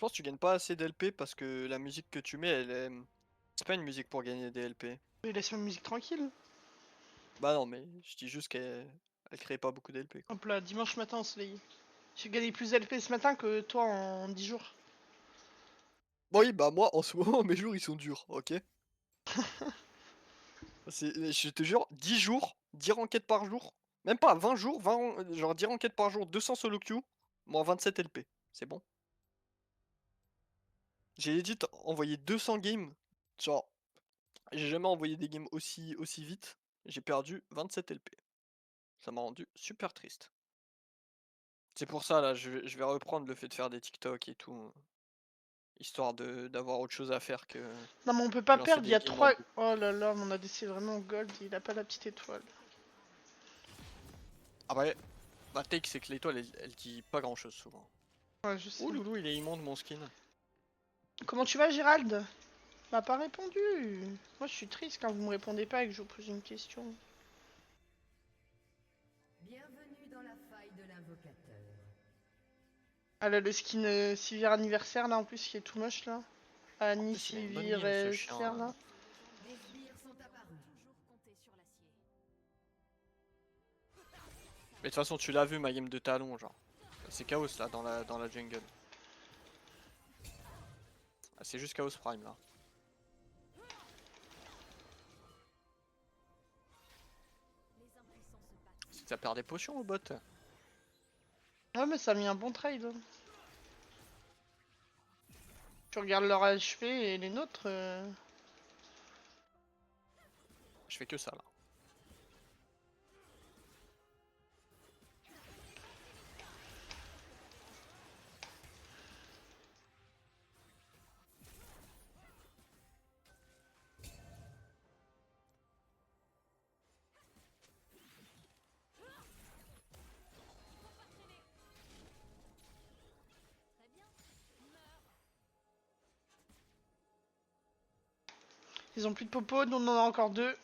pense que tu gagnes pas assez d'LP parce que la musique que tu mets, c'est pas une musique pour gagner des LP. Mais laisse ma musique tranquille. Bah non, mais je dis juste qu'elle crée pas beaucoup d'LP quoi. Hop là, dimanche matin ensoleillé. J'ai gagné plus LP ce matin que toi en 10 jours. Bon, oui, bah moi en ce moment mes jours ils sont durs, ok? Je te jure, 10 jours, 10 enquêtes par jour, même pas 20 jours, genre 10 enquêtes par jour, 200 solo queue, moins 27 LP. C'est bon. J'ai dit envoyer 200 games, genre j'ai jamais envoyé des games aussi vite. J'ai perdu 27 LP. Ça m'a rendu super triste. C'est pour ça là, je vais reprendre le fait de faire des TikTok et tout, histoire d'avoir autre chose à faire Non mais on peut que pas lancer perdre, il y des a games en 3... boucle. Oh là là, mon ADC est vraiment gold, il a pas la petite étoile. Après, ma take c'est que l'étoile elle dit pas grand chose souvent. Ouais, je sais. Ouh loulou, il est immonde mon skin. Comment tu vas, Gérald? M'a pas répondu. Moi je suis triste quand vous me répondez pas et que je vous pose une question. Bienvenue dans la faille de l'invocateur. Elle a le skin Sivir anniversaire là en plus qui est tout moche là. En Annie plus il a une bonne Sivir game ce chien Claire là. là. Des sbires sont apparus. Mais de toute façon tu l'as vu ma game de talon genre. C'est chaos là dans la jungle. Ah, c'est juste chaos prime là. C'est que ça perd des potions au bot. Ouais mais ça a mis un bon trade. Hein. Tu regardes leur HP et les nôtres. Je fais que ça là. Ils ont plus de popo, nous on en a encore deux.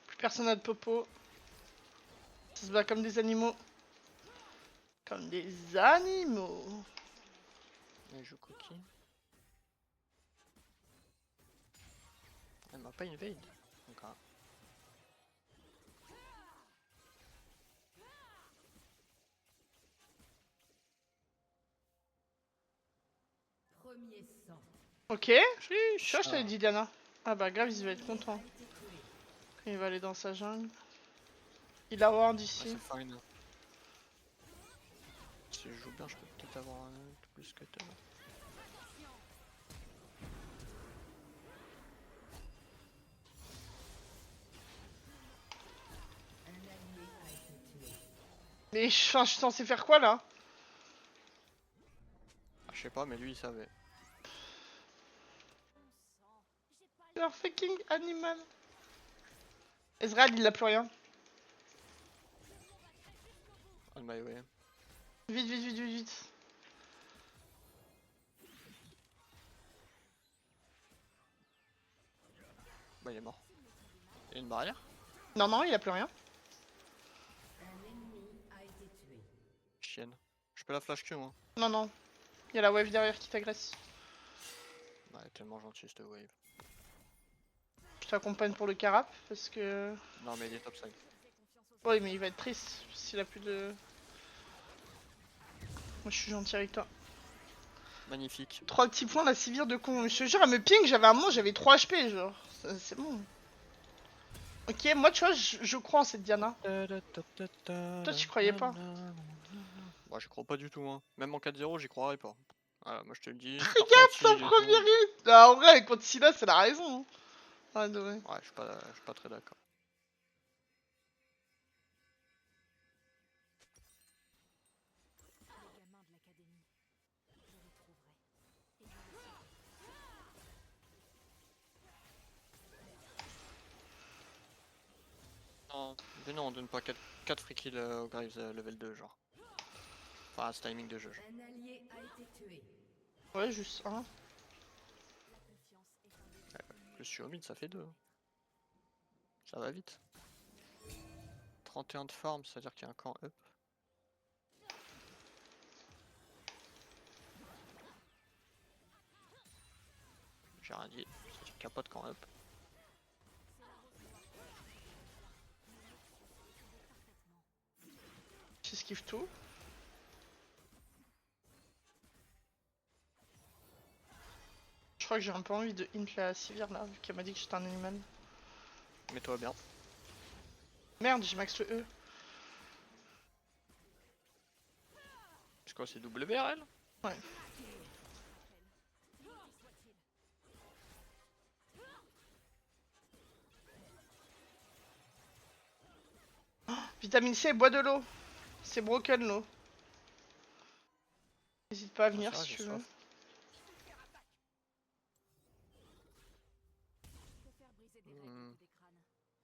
Plus personne n'a de popo. Ça se bat comme des animaux. Comme des animaux. Et je cookie. Elle m'a pas invade. Donc, hein. Premier sang. Ok. Tu vois, je t'avais dit Diana. Ah bah grave, il va être content. Quand il va aller dans sa jungle. Il a ward Ah, ici. c'est fine. Si je joue bien, je peux peut-être avoir un plus que toi. Mais je suis censé faire quoi là? Ah, je sais pas, mais lui il savait. C'est un fucking animal. Ezreal, il a plus rien. On my way. Vite, vite, vite, vite, vite. Bah il est mort. Il y a une barrière? Non, non, il a plus rien. Un ennemi a été tué. Chienne. Je peux la flash Q moi. Non, non. Il y a la wave derrière qui t'agresse. Bah, elle est tellement gentille cette wave. Je t'accompagne pour le carap parce que. Non mais il est topside. Ouais, mais il va être triste s'il a plus de. Moi, je suis gentil avec toi. Magnifique. 3 petits points, la Sivir de con. Je te jure, elle me ping, j'avais un moment, j'avais 3 HP, genre. C'est bon. Ok, moi, tu vois, je crois en cette Diana. Toi, tu croyais pas. Moi j'y crois pas du tout hein. Même en 4-0 j'y croirais pas. Voilà, moi je te le dis, Regarde partant de son shield et premier tout. hit. Ah, en vrai, contre Silas, elle a raison. Hein. Ah, de vrai. Ouais, je suis pas très d'accord. Mais non, on donne pas 4 free kills au Graves level 2, genre. Enfin, à ce timing de jeu. Genre. Un allié a été tué. Ouais, juste un. Je suis au mid, ça fait 2. Ça va vite. 31 de farm, ça veut dire qu'il y a un camp up. J'ai rien dit, ça veut dire qu'il n'y a pas de camp up. J'esquive tout. Je crois que j'ai un peu envie de int la Sivir là, vu qu'elle m'a dit que j'étais un animal. Mets-toi bien. Merde, j'ai max le E. C'est quoi, c'est WRL? Ouais. Oh, vitamine C, bois de l'eau. C'est broken l'eau. N'hésite pas à venir ça va, si j'ai tu veux. soif.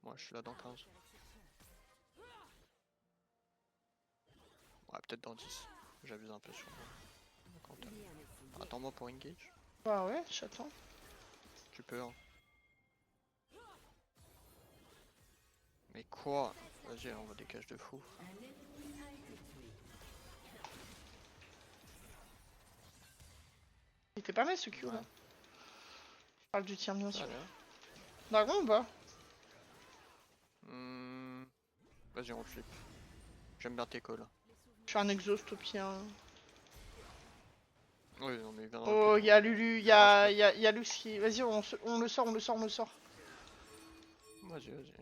Moi je suis là dans 15. Ouais, peut-être dans 10. J'abuse un peu sur mon compte. Attends-moi pour engage. Bah ouais, j'attends. Tu peux, hein. Mais quoi? Vas-y, on va des caches de fou. Un ennemi a été tué. Il était pas mal ce Q là. Ouais. Je parle du tien bien sûr. Allez. Dragon ou pas? Vas-y, on flip. J'aime bien tes calls. Je suis un exhaust au pire. Oui, non, mais il viendra Oh, plus. y'a Lulu, y'a Lux qui. Vas-y, on le sort, on le sort, on le sort. Vas-y, vas-y.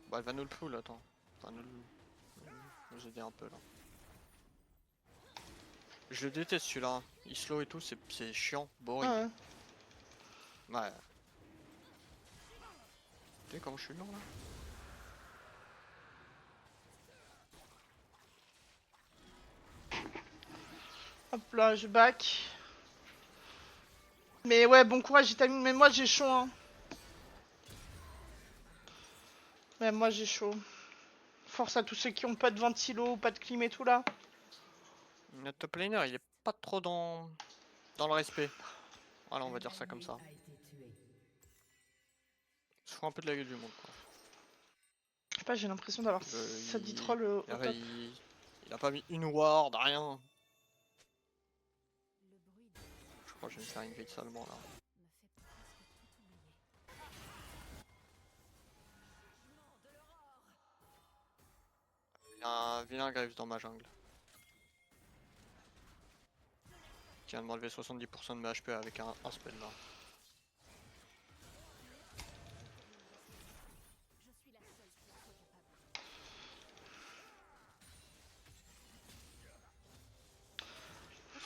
Bah, elle va nous le pull, attends. Enfin, nous aider un peu là. Je le déteste celui-là. Hein. Il slow et tout, c'est chiant, boring. Ah ouais. Ouais. Tu sais comment je suis lourd là? Hop là, je back. Mais ouais, bon courage, j'ai terminé. Mais moi j'ai chaud, hein. Ouais, moi j'ai chaud. Force à tous ceux qui ont pas de ventilo, pas de clim et tout là. Notre top laner, il est pas trop dans le respect. Voilà, on va dire ça comme ça. A été tué. Je fous un peu de la gueule du monde quoi. Je sais pas, j'ai l'impression d'avoir ça dit troll au top. Il a pas mis une ward, rien. Je crois que je vais me faire invade salement là. Il y a un vilain Graves dans ma jungle. Qui vient de m'enlever 70% de mes HP avec un spell là.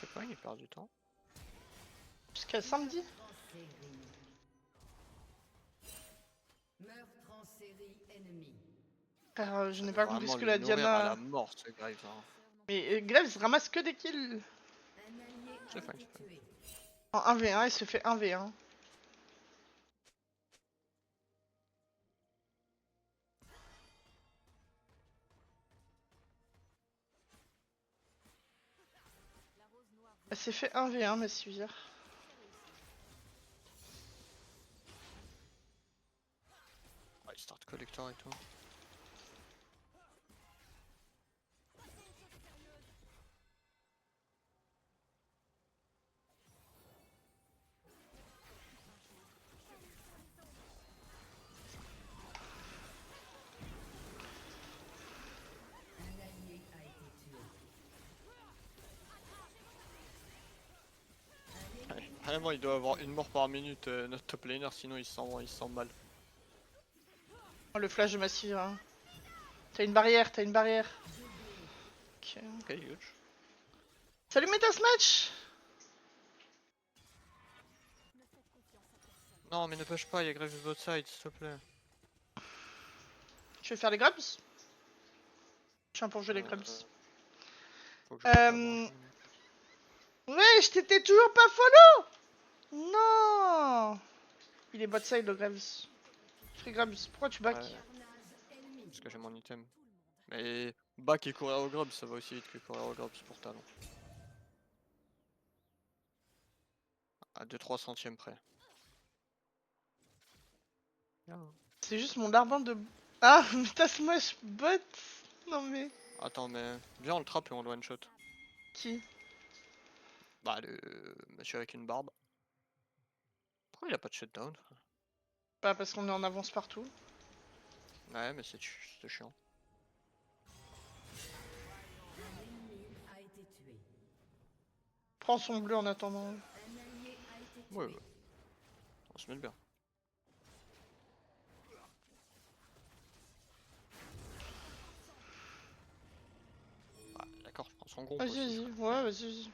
C'est pas, il perd du temps. Jusqu'à samedi. Meurtre en série ennemi. Je n'ai pas compris Vraiment ce que le la nourrir à la Diana. mort ce Graves. Hein. Mais Graves ramasse que des kills. Un allié C'est a fine, été c'est fine. tué. En 1v1, il se fait 1v1. Elle s'est fait 1v1, ma Sivir. Ouais, il start collector et tout. Un allié a été tué. Ouais, vraiment, il doit avoir une mort par minute notre top laner, sinon il se sent mal. Oh, le flash de ma Sivir. Hein. T'as une barrière, t'as une barrière. Ok. Ok, huge. Salut Metasmatch. Non, mais ne push pas, il y a Graves de votre side, s'il te plaît. Je vais faire les grabs. Je suis un pour jouer les grabs. Faut que je fasse Ouais, je t'étais toujours pas follow. Non. Il est bot side le grabs. Free grabs. Pourquoi tu back? Ouais. Carnage ennemi. Parce que j'ai mon item. Mais back et courir au grub, ça va aussi vite que courir au grub pour talon. À 2-3 centièmes près. Bien. C'est juste mon larbin de... Ah, mais t'as smash bot. Non mais... Attends, mais viens on le trappe et on le one shot. Qui? Bah le monsieur avec une barbe. Pourquoi il a pas de shutdown? Pas parce qu'on est en avance partout. Ouais mais c'est chiant. Un ennemi a été tué. Prends son bleu en attendant. Un allié a été tué. Ouais. On se met bien. Ah, d'accord, je prends son gros. Vas-y, aussi, vas-y. frère. Ouais, vas-y, vas-y.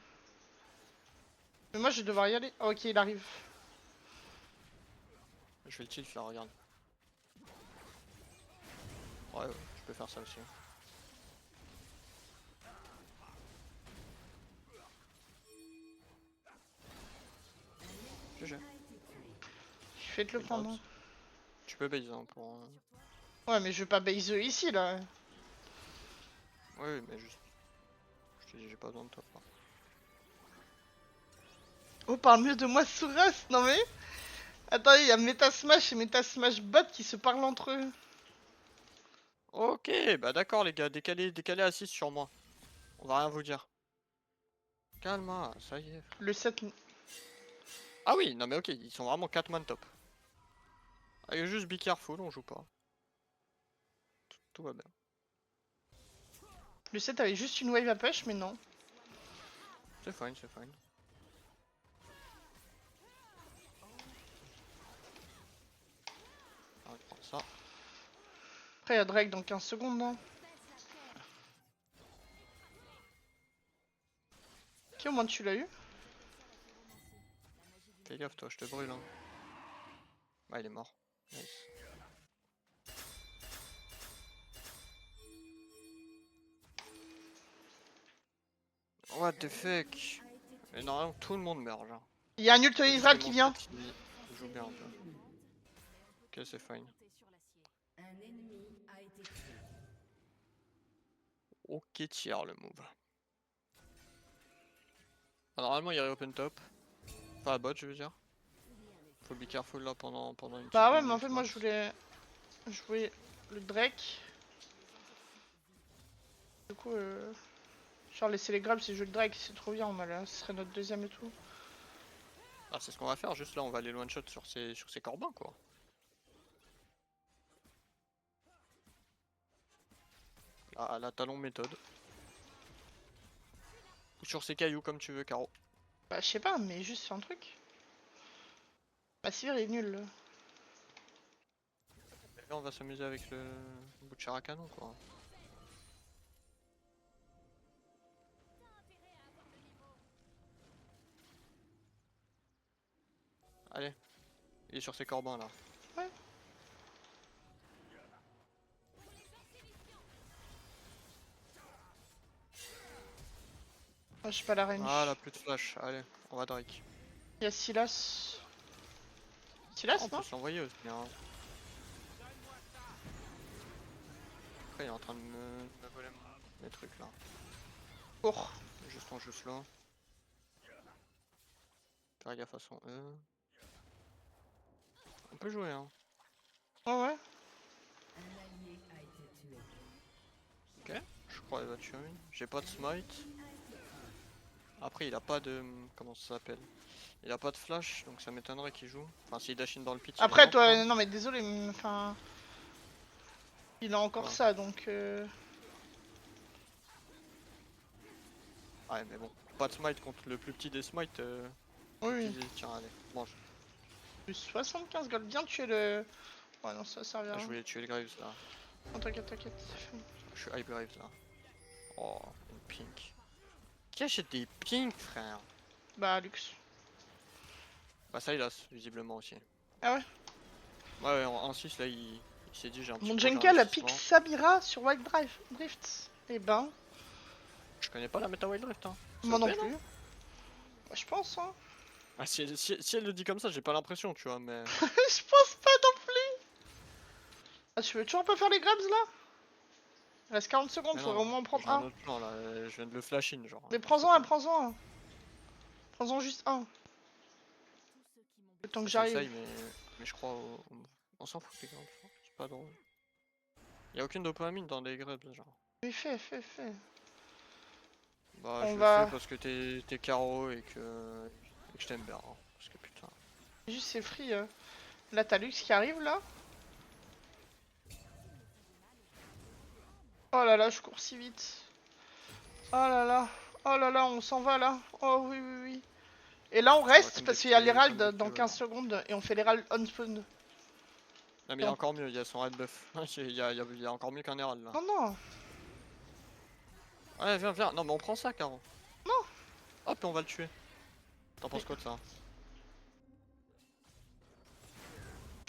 Mais moi, je vais devoir y aller. Ah, ok, il arrive. Je vais le tilt là, regarde. Ouais, je peux faire ça aussi. GG. Je vais te le Good prendre. vibes. Tu peux base hein, pour. Ouais, mais je vais pas base ici, là. Oui, mais juste. Je te dis, j'ai pas besoin de top. Là. Oh, parle mieux de moi, Souras. Non mais... Attends, il y a Metasmash et Metasmash Bot qui se parlent entre eux. Ok, bah d'accord les gars, décalez assis sur moi. On va rien vous dire. Calme, ça y est. Le 7... Ah oui, non mais ok, ils sont vraiment 4 man top. Allez, juste be careful, on joue pas. Tout va bien. Le 7 avait juste une wave à push, mais non. C'est fine, c'est fine. On va prendre ça. Après, il y a Drake dans 15 secondes, non? Ok, au moins tu l'as eu. Fais gaffe toi, je te brûle hein. Ah il est mort. Nice. What the fuck? Mais normalement tout le monde meurt genre. Il y a un ult Faut juste Israël que qui mon vient. set, il joue bien un peu. Ok c'est fine. Un ennemi a été tué. Ok tire le move. Ah, normalement il y a open top. Enfin à bot je veux dire. Faut be careful là pendant une petite Bah ouais, mais en minute, fait, moi, max. je voulais jouer le Drake. Du coup, genre laisser les grabs, c'est jouer le Drake, c'est trop bien. On a là, ce serait notre deuxième et tout. Ah c'est ce qu'on va faire, juste là on va aller le one shot sur ces corbins quoi. Ah, la talon méthode. Ou sur ces cailloux comme tu veux Caro. Bah, je sais pas, mais juste fais un truc. Bah, Sivir est nul. Et là on va s'amuser avec le bout de chair à canon quoi. Allez, il est sur ces corbins là. Ouais. Moi, j'ai pas la range. Ah là, plus de flash, allez, on va Drake. Il y a Silas. Silas, On non? peut se l'envoyer aussi hein. Après il est en train de me voler mes trucs là. Cours. Juste en juste là. Faire gaffe à son E. On peut jouer hein. Ouais, ouais. Un allié a été tué. Ok, je crois qu'il va tuer une. J'ai pas de smite. Après il a pas de... comment ça s'appelle? Il a pas de flash donc ça m'étonnerait qu'il joue. Enfin s'il dash in dans le pit. il est Après, mort, toi, quoi. non, mais désolé, mais enfin. Il a encore Ouais. ça, donc. Ouais mais bon, pas de smite contre le plus petit des smite. Oui. Tiens allez, mange. Plus 75 gold, bien tuer le. Ouais, non, ça servira. Je voulais tuer le Graves là. Non, t'inquiète, t'inquiète. Je suis hype Graves là. Oh, une pink. Qui achète des pinks frère? Bah, Lux. Bah Sylas visiblement aussi. Ah ouais? Ouais, ouais en 6 là il s'est dit j'ai un petit Mon projet Jenka, la pique d'investissement. Samira sur Wild Drift. Eh ben, Je connais pas la méta Wild Rift hein. C'est moi non OP, plus. Bah, je pense, hein. Ah, si elle le dit comme ça, j'ai pas l'impression, tu vois, mais. Je pense pas non plus. Ah, tu veux toujours pas faire les grabs là? Il reste 40 secondes, Mais faudrait non, au moins en prendre j'ai un un. autre plan là, je viens de le flash in genre. Mais s'il te prends-en un, plaît. prends-en un. Prends-en juste un. Le temps que Ça j'arrive. s'essaye, mais je crois on s'en fout des grubs, c'est pas drôle. Y'a aucune dopamine dans des grubs genre. Mais fais. Bah On je le va- fais parce que t'es carreau et que je t'aime bien. Hein, parce que putain. Juste c'est free. Là t'as Lux qui arrive là. Oh là là, je cours si vite. Oh là là. Oh là là, on s'en va là. Oh oui. Et là on va reste comme parce des qu'il y a petits- l'Herald comme des dans petits 15 voleurs. secondes et on fait l'Herald on spawn. Non mais il y a encore mieux, il y a son red buff. Il y a encore mieux qu'un Herald là. Non. Ouais viens. Non mais on prend ça Caro. Non. Hop et on va le tuer. T'en penses quoi de ça?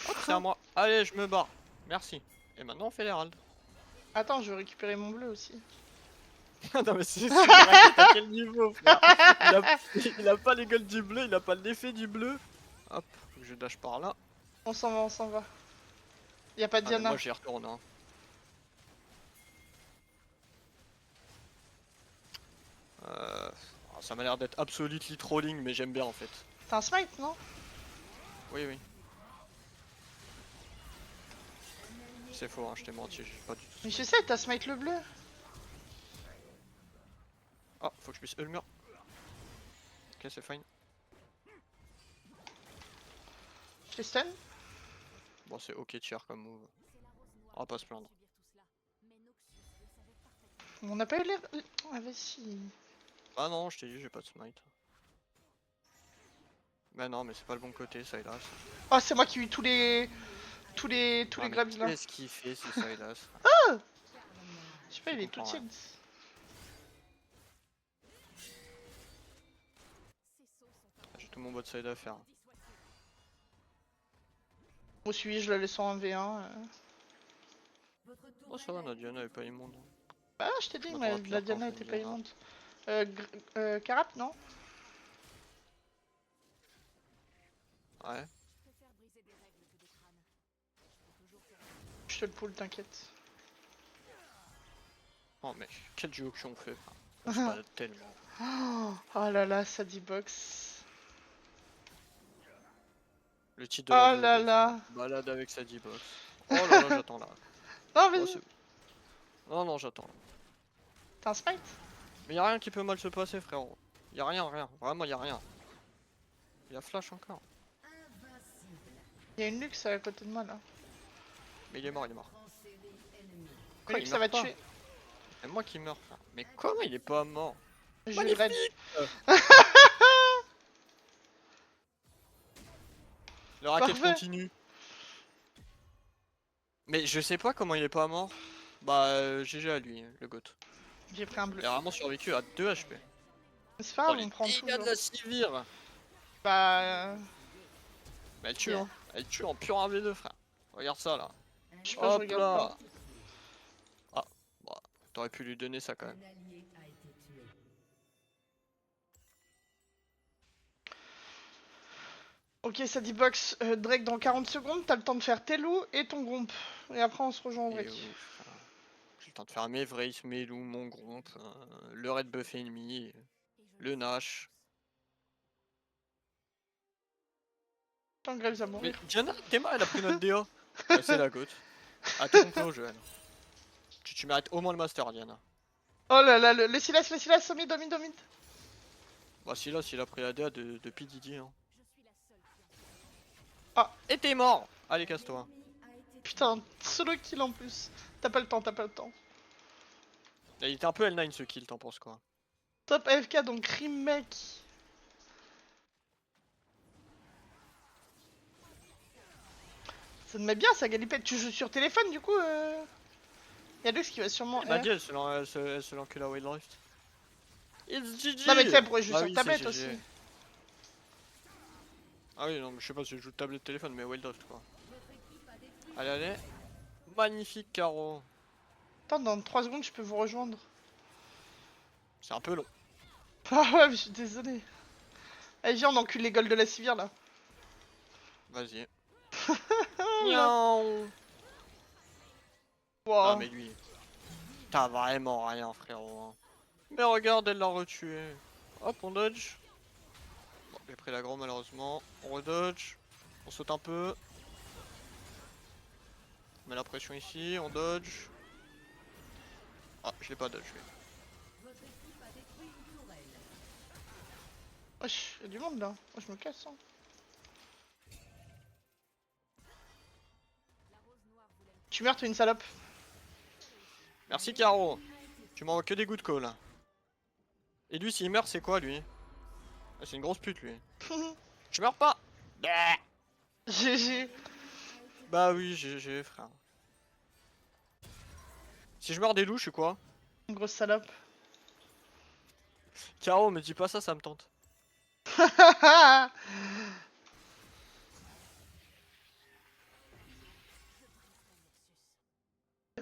Hop c'est à moi. Allez je me barre. Merci. Et maintenant on fait l'Herald. Attends, je veux récupérer mon bleu aussi. Non mais c'est à quel niveau frère. Il a pas les gueules du bleu, il a pas l'effet du bleu. Hop, je dash par là. On s'en va. Y a pas de Ah, mais Diana. moi j'y retourne hein. Ça m'a l'air d'être absolutely trolling mais j'aime bien en fait. T'as un smite, non? Oui. C'est faux hein, je t'ai menti, j'ai pas du tout. Mais je sais, t'as smite le bleu. Ah, faut que je puisse le mur. Ok, c'est fine. Je les stun. Bon, c'est ok tier comme move. On va pas se plaindre. On n'a pas eu l'air. Ah, vas-y. Ah non, je t'ai dit, j'ai pas de smite. Bah non, mais c'est pas le bon côté, Sylas. Oh, c'est moi qui ai eu tous les Ah, mais grabs là. qu'est-ce qu'il fait, ce Sylas? Je sais pas, il est tout comprends, tilt. J'ai tout mon bot side à faire. Bon, celui je le laisse en 1v1. Oh, ça va, la Diana est pas immonde. Bah, je t'ai dit, Je mais m'attends à la pire Diana quand était on pas Diana. immonde. Carap, non? Ouais. Je te le pull, t'inquiète. Oh, mec, quel duo que on fait. On se balade tellement. Oh là là, ça dit box. Le titre de la Oh là VOD, là. balade avec sa D-box. Oh là là, j'attends là. Non, Oh, vas-y. c'est bon. Non, j'attends. T'as un smite? Mais y'a rien qui peut mal se passer, frérot. Y'a rien. Vraiment, y'a rien. Y'a flash encore. Y'a une Lux à côté de moi là. Mais il est mort. Quoi, il ça va meurt pas. tuer. C'est moi qui meurs, frère. Mais comment il est pas mort? Je vais le raid. Le racket Parfait. continue. Mais je sais pas comment il est pas mort. Bah, GG à lui, le GOAT. J'ai pris un bleu. Il a vraiment survécu à 2 HP. C'est pas grave, on prend tout. Il a de genre. la civire. Bah. Mais elle tue, Yeah. hein. Elle tue en pur 1v2, frère. Regarde ça là. Je sais pas, je Hop regarde là. pas. Ah, bah, t'aurais pu lui donner ça quand même. Ok, ça dit box Drake dans 40 secondes. T'as le temps de faire tes loups et ton groupe. Et après, on se rejoint en Et Drake. oui, frère. J'ai le temps de faire mes Vrace, mes loups, mon groupe, le red buff ennemi, le Nash. Tant que Graves à Mais mourir. Diana, t'es mal, elle a pris notre DA. Ouais, c'est la GOAT. Ah, t'es compris au jeu, elle. Tu mérites au moins le master, Diana. Oh là là, le Silas, au mid. Bah, si là, s'il a pris la DA de P. Diddy, hein. Ah. Et t'es mort. Allez, casse-toi. Putain, solo kill en plus. T'as pas le temps. Il était un peu L9 ce kill, t'en penses quoi? Top AFK, donc Rim mec. Ça te met bien ça, Galipette. Tu joues sur téléphone du coup Y'a Lux qui va sûrement. Elle m'a dit, elle se l'encule à Wild Rift. It's GG. Non mais tu sais, pourquoi je joue Ah sur oui, tablette c'est aussi. GG. Ah oui, non, mais je sais pas si je joue tablette téléphone, mais Wild Rift quoi. Allez. Magnifique carreau. Attends, dans 3 secondes, je peux vous rejoindre. C'est un peu long. Ah ouais, mais je suis désolé. Allez, viens, on encule les golds de la civire là. Vas-y. Ah, là. Miaou. Wow. Ah mais lui. T'as vraiment rien, frérot. Hein. Mais regarde, elle l'a retué. Hop, on dodge. Bon, j'ai pris l'aggro malheureusement. On redodge. On saute un peu. On met la pression ici, on dodge. Ah, je l'ai pas dodge. Lui. Wesh, y'a du monde là. Moi je me casse. Hein. Tu meurs, t'es une salope. Merci Caro. Tu m'envoies que des good calls. Et lui, s'il meurt, c'est quoi lui? Ah, c'est une grosse pute lui. Je meurs pas. Bah, GG. bah oui, GG frère. Si je meurs des loups, je suis quoi? Une grosse salope. Caro, me dis pas ça, ça me tente.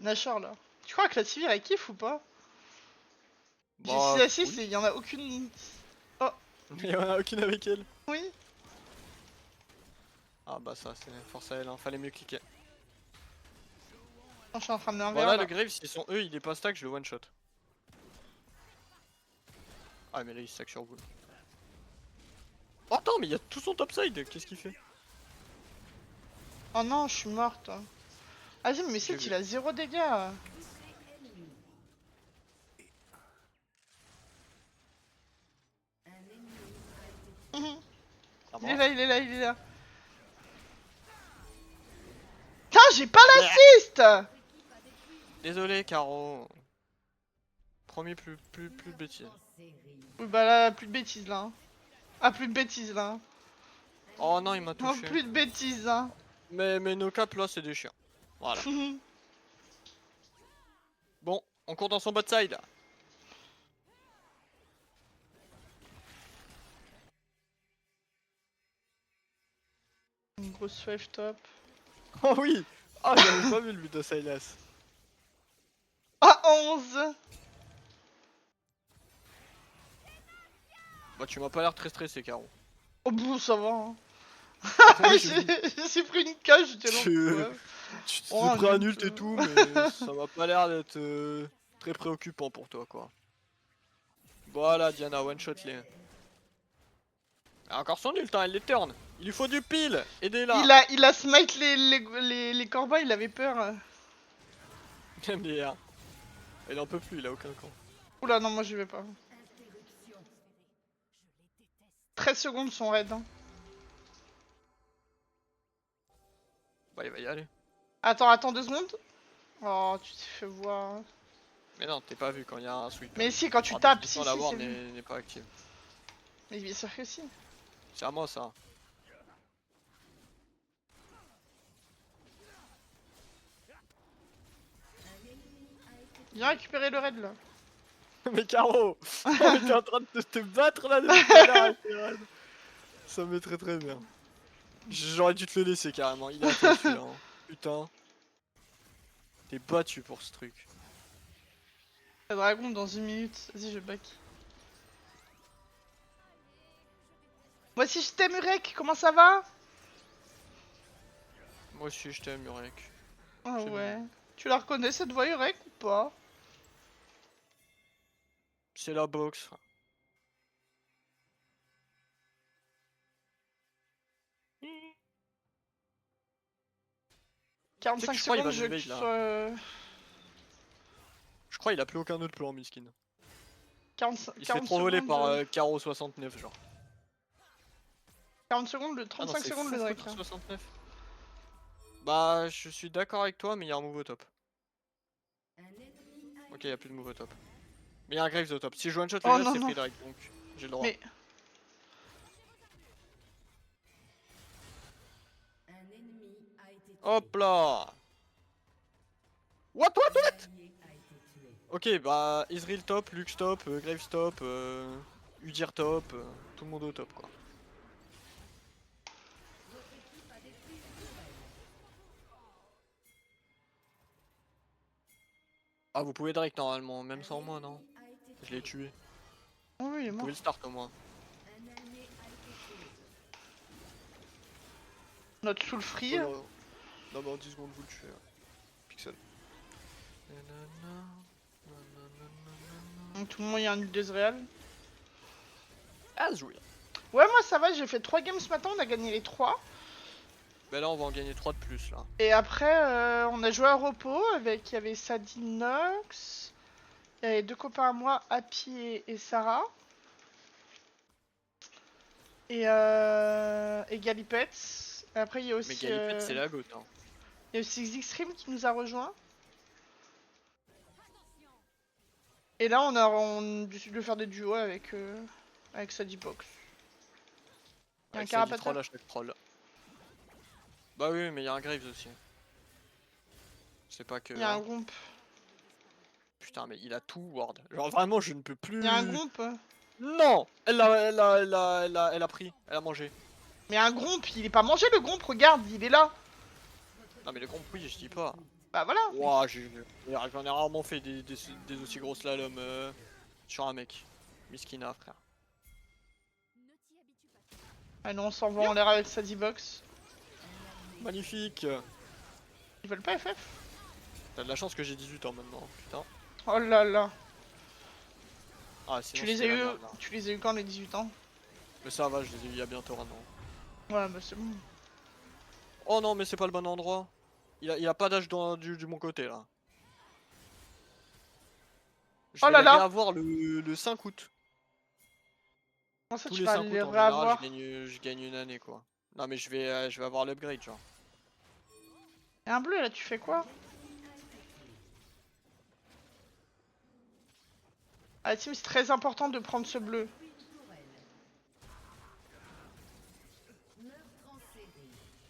Nashor là. Tu crois que la civile elle kiffe ou pas? J'ai Bah, 6 à 6 oui. et y'en a aucune. Il y en a aucune avec elle. Oui. Ah bah ça, c'est force à elle, hein. Fallait mieux cliquer. Je suis en train de me Voilà, là. le Graves, s'ils sont eux, il est pas stack, je le one shot. Ah, mais là, il stack sur vous. Oh, attends, mais il y a tout son topside, qu'est-ce qu'il fait? Oh non, je suis morte. Vas-y, mais J'ai c'est vu. il a 0 dégâts. Mhm. Ah, Il est bon. là, il est là, il est là. Putain, j'ai pas Ouais. l'assist. Désolé, Caro. Promis, plus de bêtises. Oui, bah là, plus de bêtises là. Hein. Ah, plus de bêtises là. Hein. Oh non, il m'a Non, touché. plus de bêtises. Hein. Mais nos caps là, c'est des chiens. Voilà. Bon, on court dans son bot side. Une grosse wave top. Oh oui. Ah, j'avais pas vu le but de Silas. Ah, 11. Bah, tu m'as pas l'air très stressé, Caro. Oh, bon, ça va. Hein. Oui, je- J'ai pris une cage, j'étais Tu- long. Ouais. Tu t'es Oh, pris un nul, ult et tout, mais ça m'a pas l'air d'être très préoccupant pour toi, quoi. Voilà, Diana, one shot les. Ah, encore son ult, hein, elle les turn. Il lui faut du pile. Aidez-la. Il a smite les corbins, il avait peur. MDR. Il en peut plus, il a aucun camp. Oula, non, moi j'y vais pas. 13 secondes sont raides. Hein. Bah, il va y aller. Attends 2 secondes. Oh, tu t'es fait voir. Mais non, t'es pas vu quand il y a un sweep. Mais si, quand tu Par tapes, définition, si, la si, ward c'est vu. n'est pas active. Mais bien sûr que si. C'est à moi ça. Viens récupérer le raid là. Mais Caro, t'es en train de te battre là depuis tout à l'heure avec les raids. Ça me met très très bien. J'aurais dû te le laisser carrément, il est à toi celui-là. Hein. Putain. T'es battu pour ce truc. Le dragon dans 1 minute. Vas-y, je back. Voici, je t'aime, Urek. Comment ça va? Moi aussi je t'aime Urek. Ah C'est ouais. bon. Tu la reconnais cette voix, Urek, ou pas? C'est la boxe. 45 je crois il va secondes, je m'éveiller, kiffe. là. Je crois il a plus aucun autre plan, miskin. 45, Il se fait 40 trop voler secondes, par Caro 69 genre. 40 secondes, le Ah 35 non, c'est secondes fou, le Drake. Caro Hein. 69. Bah je suis d'accord avec toi mais il y a un move au top. Ok, il y a plus de move au top. Mais il y a un Graves au top. Si je one shot le Oh Graves, non, c'est non. free direct donc j'ai le droit. Mais Hop là. What? Ok, bah Israel top, Lux top, Graves top, Udyr top, tout le monde au top quoi. Ah vous pouvez direct normalement, même sans moi non? Je l'ai tué. oh oui, il est Vous mort. pouvez le start au moins. Notre soul free. Oh, non mais en 10 secondes vous le tuez. Pixel. Nanana. Donc tout le monde, il y a un nid de Zreal. As real. Ouais, moi ça va, j'ai fait 3 games ce matin, on a gagné les 3. Ben là, on va en gagner 3 de plus là. Et après, on a joué à repos avec. Il y avait Sadinox. Il y avait 2 copains à moi, Happy et Sarah. Et Galipet. Et après, il y a Mais aussi. Galipette, c'est la gote. Hein. Il y a aussi Xtreme qui nous a rejoint. Et là, on décide de faire des duos avec Sadibox. Il y a un Avec ça dit Carapateur. troll à chaque troll. Bah oui, mais il y a un Graves aussi. C'est pas que. Il y a un hein. Gromp. Putain, mais il a tout ward. Genre vraiment, je ne peux plus. Il y a un Gromp. Non, elle a pris, elle a mangé. Mais un Gromp, il est pas mangé le Gromp, regarde, il est là. Non mais le gros oui, je dis pas. Bah voilà. Ouah, j'en ai rarement fait des aussi gros slaloms sur un mec. Miskina, frère. Ah non, on s'en va en l'air avec Sadibox. Magnifique. Ils veulent pas FF. T'as de la chance que j'ai 18 ans maintenant, putain. Oh là là. Ah, sinon Tu les as c'était la eu, merde, là. tu les as eu quand les 18 ans? Mais ça va, je les ai eu il y a bientôt un an. Ouais, bah c'est bon. Oh non, mais c'est pas le bon endroit. Il a pas d'âge du mon côté là. Je Oh vais là les là. réavoir le 5 août. Comment ça, Tous tu les vas 5 les août en général, réavoir? je gagne une année quoi. Non mais je vais avoir l'upgrade genre. Et un bleu là, tu fais quoi? Ah, team, c'est très important de prendre ce bleu.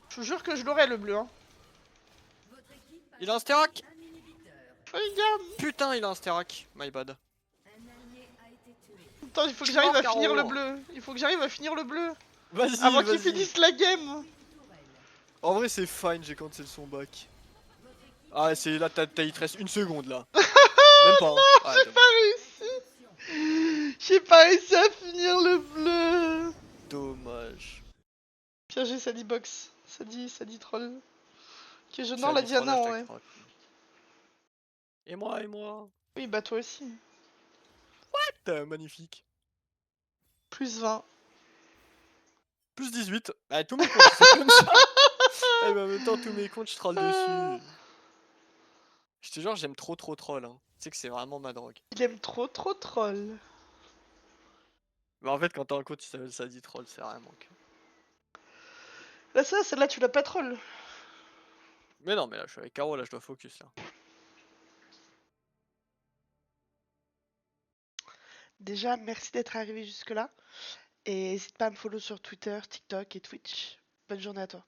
Je vous jure que je l'aurai le bleu, hein. Il a un Sterak. Regarde. Putain, il a un Sterak. My bad. Attends, il faut que Je suis j'arrive mort, à finir le Caro. bleu. Il faut que j'arrive à finir le bleu. Vas-y, Avant qu'il vas-y. finisse la game. En vrai, c'est fine, j'ai cancel son bac. Ah, c'est là, il te reste une seconde là. Même pas. Hein. Ah, J'ai pas réussi. J'ai pas réussi à finir le bleu. dommage. Piégé, ça dit box. Ça dit troll. Ok, je Ça non la dit troll, Diana, hashtag ouais. troll. Et moi, et moi. Oui, bah toi aussi. Magnifique. Plus 20. Plus 18. Ah, tous mes comptes, ils sont comme ça. Eh ben, en même temps, tous mes comptes, je troll dessus. Je te jure, j'aime trop troll. Hein. Tu sais que c'est vraiment ma drogue. Il aime trop troll. Mais en fait, quand t'as un compte qui s'appelle ça dit troll, c'est vraiment que. Là, ça, celle-là, tu l'as pas troll. Mais non, mais là, je suis avec Caro, là, je dois focus là. Déjà, merci d'être arrivé jusque-là. Et n'hésite pas à me follow sur Twitter, TikTok et Twitch. Bonne journée à toi.